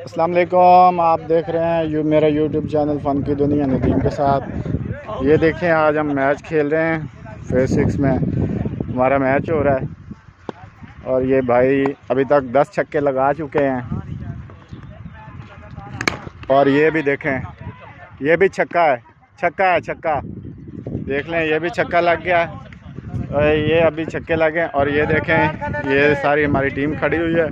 अस्सलाम वालेकुम, आप देख रहे हैं मेरा यूट्यूब चैनल फ़न की दुनिया नदीम के साथ। ये देखें, आज हम मैच खेल रहे हैं फेज़ 6 में। हमारा मैच हो रहा है और ये भाई अभी तक 10 छक्के लगा चुके हैं। और ये भी देखें, ये भी छक्का है, छक्का देख लें, ये भी छक्का लग गया है और ये अभी छक्के लगे। और ये देखें, ये सारी हमारी टीम खड़ी हुई है।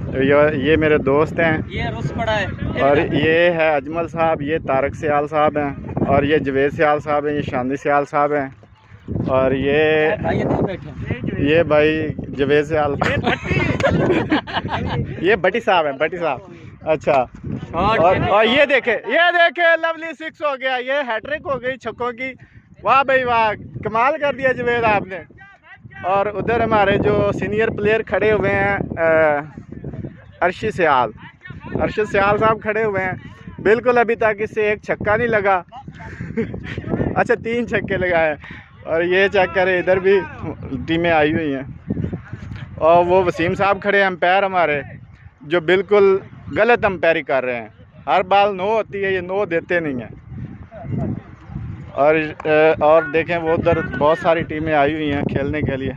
तो ये मेरे दोस्त हैं, ये रुस पड़ा है। और ये है अजमल साहब, ये तारक सियाल साहब हैं, और ये जवेद सियाल साहब हैं, ये शांति सियाल साहब हैं, और ये भाई जवेद सियाल ये भट्टी साहब हैं, भट्टी साहब। अच्छा, और ये देखे लवली 6 हो गया, ये हैट्रिक हो गई छक्कों की। वाह भाई वाह, कमाल कर दिया जवेद आपने। और उधर हमारे जो सीनियर प्लेयर खड़े हुए हैं, अरशद सियाल साहब खड़े हुए हैं। बिल्कुल अभी तक इससे एक छक्का नहीं लगा। अच्छा, 3 छक्के लगाए। और ये चेक करें, इधर भी टीमें आई हुई हैं। और वो वसीम साहब खड़े हैं, अंपायर हमारे, जो बिल्कुल गलत अंपायरी कर रहे हैं। हर बाल नो होती है, ये नो देते नहीं हैं। और देखें, वो उधर बहुत सारी टीमें आई हुई हैं खेलने के लिए।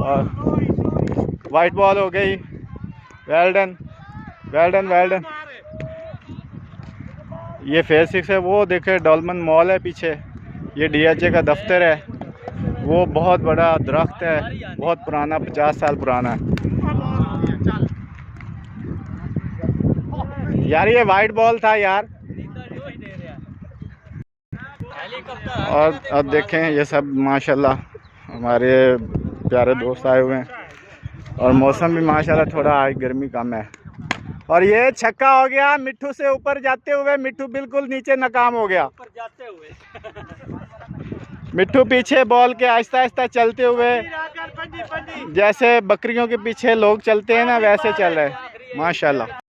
और वाइट बॉल हो गई। Well done. ये फेज़ 6 है। वो देखे, डॉलमन मॉल है पीछे, ये DHA का दफ्तर है। वो बहुत बड़ा दरख्त है, बहुत पुराना, 50 साल पुराना है यार। ये वाइट बॉल था यार। और अब देखें, ये सब माशाल्लाह हमारे प्यारे दोस्त आए हुए हैं। और मौसम भी माशाल्लाह थोड़ा आज गर्मी कम है। और ये छक्का हो गया मिट्ठू से ऊपर जाते हुए। मिट्ठू बिल्कुल नीचे नाकाम हो गया। मिट्ठू पीछे बॉल के आहिस्ता आहिस्ता चलते हुए, जैसे बकरियों के पीछे लोग चलते हैं ना, वैसे चल रहे हैं माशाल्लाह।